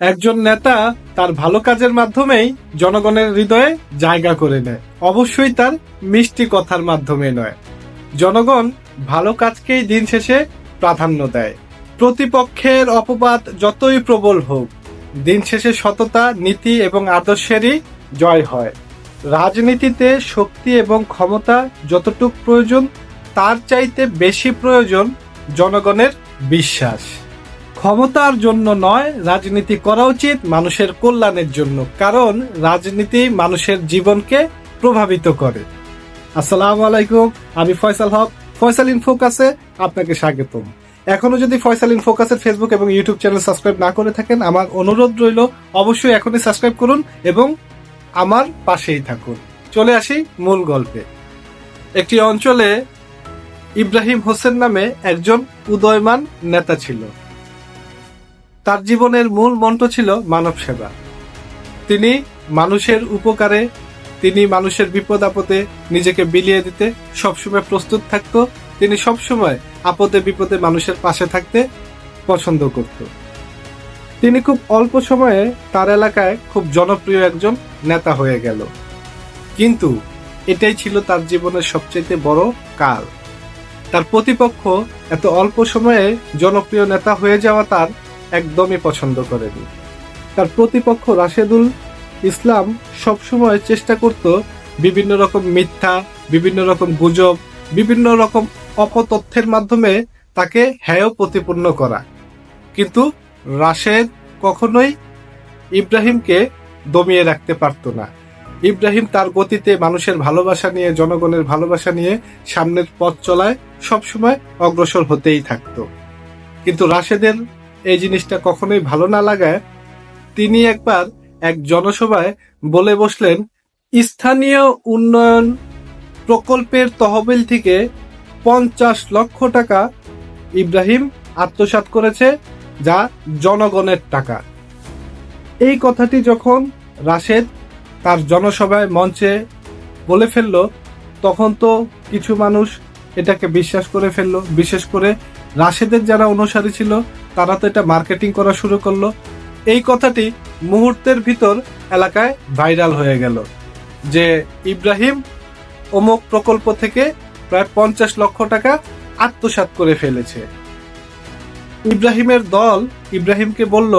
একজন নেতা তার ভালো কাজের মাধ্যমেই জনগণের হৃদয়ে জায়গা করে নেয়, অবশ্যই তার মিষ্টি কথার মাধ্যমে নয়। জনগণ ভালো কাজকেই দিন শেষে প্রাধান্য দেয়। প্রতিপক্ষের অপবাদ যতই প্রবল হোক, দিন শেষে সততা, নীতি এবং আদর্শেরই জয় হয়। রাজনীতিতে শক্তি এবং ক্ষমতা যতটুক প্রয়োজন, তার চাইতে বেশি প্রয়োজন জনগণের বিশ্বাস। ক্ষমতার জন্য নয়, রাজনীতি করা উচিত মানুষের কল্যাণের জন্য, কারণ রাজনীতি মানুষের জীবনকে প্রভাবিত করে। আসসালামু আলাইকুম, আমি ফয়সাল হক, ফয়সাল ইন ফোকাসে আপনাকে স্বাগতম। এখনো যদি ফয়সাল ইন ফোকাসের ফেসবুক এবং ইউটিউব চ্যানেল সাবস্ক্রাইব না করে থাকেন, আমার অনুরোধ রইল অবশ্যই এখনই সাবস্ক্রাইব করুন এবং আমার পাশেই থাকুন। চলে আসি মূল গল্পে। একটি অঞ্চলে ইব্রাহিম হোসেন নামে একজন উদয়মান নেতা ছিল। তার জীবনের মূল মন্ত্র ছিল মানব সেবা। তিনি মানুষের উপকারে, তিনি মানুষের বিপদ আপদে নিজেকে বিলিয়ে দিতে সবসময় প্রস্তুত থাকতো। তিনি সবসময় আপদে বিপদে মানুষের পাশে থাকতে পছন্দ করত। তিনি খুব অল্প সময়ে তার এলাকায় খুব জনপ্রিয় একজন নেতা হয়ে গেল। কিন্তু এটাই ছিল তার জীবনের সবচেয়ে বড় কাল। তার প্রতিপক্ষ এত অল্প সময়ে জনপ্রিয় নেতা হয়ে যাওয়া তার একদমই পছন্দ করেনি। তার প্রতিপক্ষ রাশেদুল ইসলাম সবসময় চেষ্টা করত বিভিন্ন রকম মিথ্যা, বিভিন্ন রকম গুজব, বিভিন্ন রকম অপতথ্যের মাধ্যমে তাকে হেয় প্রতিপন্ন করা। কিন্তু রাশেদ কখনোই ইব্রাহিমকে দমিয়ে রাখতে পারত না। ইব্রাহিম তার গতিতে মানুষের ভালোবাসা নিয়ে, জনগণের ভালোবাসা নিয়ে সামনের পথ চলায় সবসময় অগ্রসর হতেই থাকত। কিন্তু রাশেদের এই জিনিসটা কখনোই ভালো না লাগায় তিনি একবার এক জনসভায় বলে বসলেন, স্থানীয় উন্নয়ন প্রকল্পের তহবিল থেকে 50 লক্ষ টাকা ইব্রাহিম আত্মসাৎ করেছে, যা জনগণের টাকা। এই কথাটি যখন রাশেদ তার জনসভায় মঞ্চে বলে ফেলল, তখন তো কিছু মানুষ এটাকে বিশ্বাস করে ফেললো। বিশেষ করে রাশেদের যারা অনুসারী ছিল তারা তো এটা মার্কেটিং করা শুরু করলো। এই কথাটি মুহূর্তের ভিতর এলাকায় ভাইরাল হয়ে গেল যে ইব্রাহিম অমুক প্রকল্প থেকে প্রায় 50 লক্ষ টাকা আত্মসাৎ করে ফেলেছে। ইব্রাহিমের দল ইব্রাহিমকে বলল,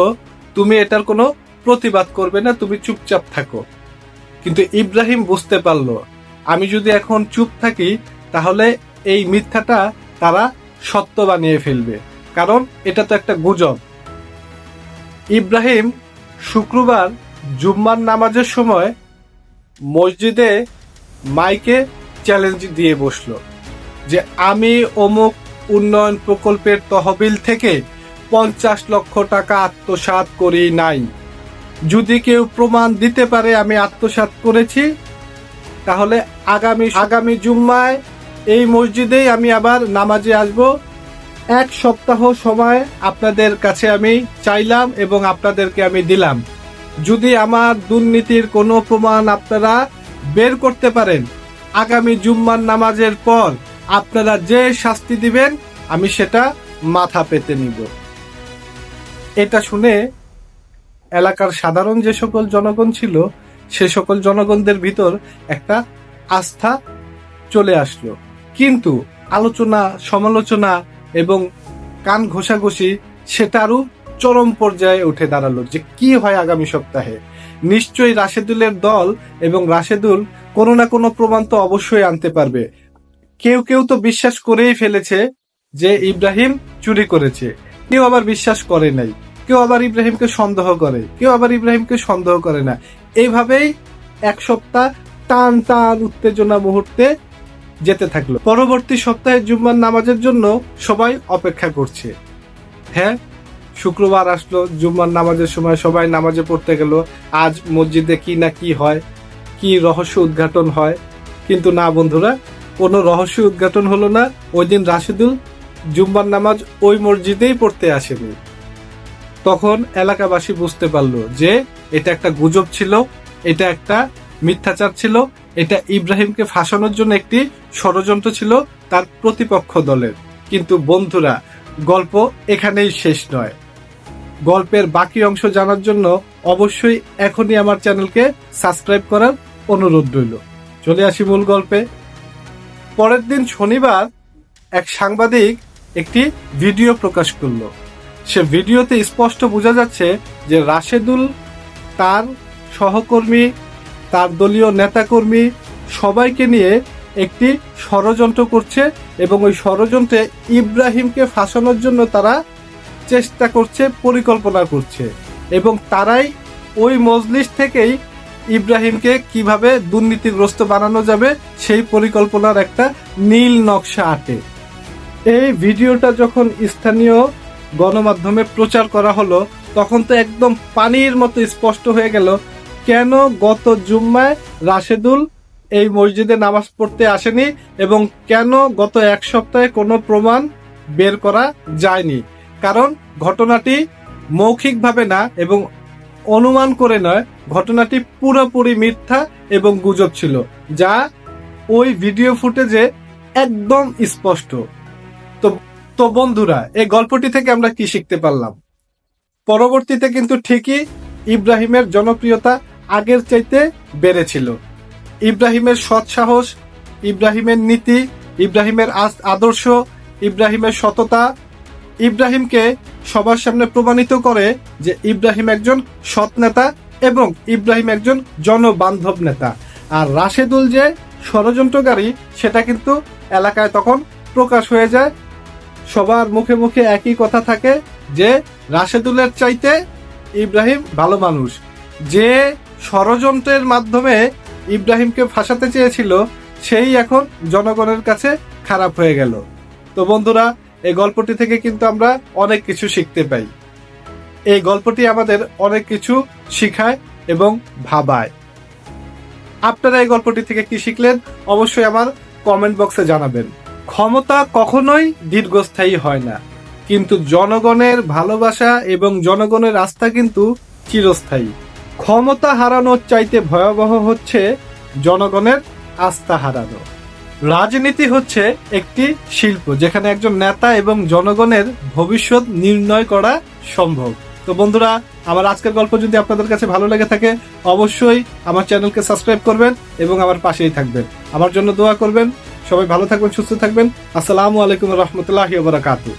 তুমি এটার কোনো প্রতিবাদ করবে না, তুমি চুপচাপ থাকো। কিন্তু ইব্রাহিম বুঝতে পারল, আমি যদি এখন চুপ থাকি তাহলে এই মিথ্যাটা তারা সত্য বানিয়ে ফেলবে, কারণ এটা তো একটা গুজব। ইব্রাহিম শুক্রবার জুম্মার নামাজের সময় মসজিদে মাইকে চ্যালেঞ্জ দিয়ে বসল যে আমি অমুক উন্নয়ন প্রকল্পের তহবিল থেকে 50 লক্ষ টাকা আত্মসাৎ করি নাই। যদি কেউ প্রমাণ দিতে পারে আমি আত্মসাৎ করেছি, তাহলে আগামী জুম্মায় এই মসজিদেই আমি আবার নামাজে আসব। 1 সপ্তাহ সময় আপনাদের কাছে আমি চাইলাম এবং আপনাদেরকে আমি দিলাম। যদি আমার দুর্নীতির কোনো প্রমাণ আপনারা বের করতে পারেন, আগামী জুম্মার নামাজের পর আপনারা যে শাস্তি দিবেন আমি সেটা মাথা পেতে নিব। এটা শুনে এলাকার সাধারণ যে সকল জনগণ ছিল সে সকল জনগণদের ভিতর একটা আস্থা চলে আসলো। কিন্তু আলোচনা, সমালোচনা এবং কান ঘষাঘষি সেটা আরো চরম পর্যায়ে উঠে দাঁড়ালো যে কি হয় আগামী সপ্তাহে। নিশ্চয়ই রাশেদুলের দল এবং রাশেদুল কোনো না কোনো প্রমাণ তো অবশ্যই আনতে পারবে। কেউ কেউ তো বিশ্বাস করেই ফেলেছে যে ইব্রাহিম চুরি করেছে, কেউ আবার বিশ্বাস করে নাই, কেউ আবার ইব্রাহিমকে সন্দেহ করে, কেউ আবার ইব্রাহিমকে সন্দেহ করে না। এইভাবেই 1 সপ্তাহ টান টান উত্তেজনা মুহূর্তে যেতে থাকলো। পরবর্তী সপ্তাহে জুম্মার নামাজের জন্য সবাই অপেক্ষা করছে। হ্যাঁ, শুক্রবার আসলো, জুম্মার নামাজের সময় সবাই নামাজে পড়তে গেল। আজ মসজিদে কি না কি হয়, কি রহস্য উদ্ঘাটন হয়। কিন্তু না বন্ধুরা, কোনো রহস্য উদ্ঘাটন হলো না। ওই দিন রাশেদুল জুম্মার নামাজ ওই মসজিদেই পড়তে আসেনি। তখন এলাকাবাসী বুঝতে পারলো যে এটা একটা গুজব ছিল, এটা একটা মিথ্যাচার ছিল, এটা ইব্রাহিমকে ফাঁসানোর জন্য একটি ষড়যন্ত্র ছিল তার প্রতিপক্ষ দলের। কিন্তু বন্ধুরা, গল্প এখানেই শেষ নয়। গল্পের বাকি অংশ জানার জন্য অবশ্যই এখনই আমার চ্যানেলকে সাবস্ক্রাইব করার অনুরোধ রইল। চলে আসি মূল গল্পে। পরের দিন শনিবার এক সাংবাদিক একটি ভিডিও প্রকাশ করলো। সে ভিডিওতে স্পষ্ট বোঝা যাচ্ছে যে রাশেদুল তার সহকর্মী, তার দলীয় নেতাকর্মী সবাইকে নিয়ে একটি ষড়যন্ত্র করছে এবং ওই ষড়যন্ত্রে ইব্রাহিমকে ফাঁসানোর জন্য তারা চেষ্টা করছে, পরিকল্পনা করছে এবং তারাই ওই মজলিস থেকেই ইব্রাহিমকে কিভাবে দুর্নীতিগ্রস্ত বানানো যাবে সেই পরিকল্পনার একটা নীল নকশা আঁটে। এই ভিডিওটা যখন স্থানীয় গণমাধ্যমে প্রচার করা হলো তখন তো একদম পানির মতো স্পষ্ট হয়ে গেল কেন গত জুম্মায় রাশেদুল এই মসজিদে নামাজ পড়তে আসেনি এবং কেন গত এক সপ্তাহে কোনো প্রমাণ বের করা যায়নি। কারণ ঘটনাটি মৌখিকভাবে না এবং অনুমান করে নয়, ঘটনাটি পুরোপুরি মিথ্যা এবং গুজব ছিল, যা ওই ভিডিও ফুটেজে একদম স্পষ্ট। তো বন্ধুরা, এই গল্পটি থেকে আমরা কি শিখতে পারলাম? পরবর্তীতে কিন্তু ঠিকই ইব্রাহিমের জনপ্রিয়তা আগের চাইতে বেড়েছিল। ইব্রাহিমের সৎ সাহস, ইব্রাহিমের নীতি, ইব্রাহিমের আদর্শ, ইব্রাহিমের সততা ইব্রাহিমকে সবার সামনে প্রমাণিত করে যে ইব্রাহিম একজন সৎ নেতা এবং ইব্রাহিম একজন জনবান্ধব নেতা। আর রাশেদুল যে ষড়যন্ত্রকারী সেটা কিন্তু এলাকায় তখন প্রকাশ হয়ে যায়। সবার মুখে মুখে একই কথা থাকে যে রাশেদুলের চাইতে ইব্রাহিম ভালো মানুষ। যে ষড়যন্ত্রের মাধ্যমে ইব্রাহিমকে ফাঁসাতে চেয়েছিল সেই এখন জনগণের কাছে খারাপ হয়ে গেল। তো বন্ধুরা, এই গল্পটি থেকে কিন্তু আমরা অনেক কিছু শিখতে পাই। এই গল্পটি আমাদের অনেক কিছু শিখায় এবং ভাবায়। আপনারা এই গল্পটি থেকে কি শিখলেন অবশ্যই আমার কমেন্ট বক্সে জানাবেন। ক্ষমতা কখনোই দীর্ঘস্থায়ী হয় না, কিন্তু জনগণের ভালোবাসা এবং জনগণের আস্থা কিন্তু চিরস্থায়ী। ক্ষমতা হারানোর চাইতে ভয়াবহ হচ্ছে জনগণের আস্থা হারানো। রাজনীতি হচ্ছে একটি শিল্প যেখানে একজন নেতা এবং জনগণের ভবিষ্যৎ নির্ণয় করা সম্ভব। তো বন্ধুরা, আমার আজকের গল্প যদি আপনাদের কাছে ভালো লেগে থাকে অবশ্যই আমার চ্যানেলকে সাবস্ক্রাইব করবেন এবং আমার পাশেই থাকবেন। আমার জন্য দোয়া করবেন। সবাই ভালো থাকবেন, সুস্থ থাকবেন। আসসালামু আলাইকুম রহমতুল্লাহি ওয়া বারাকাতুহু।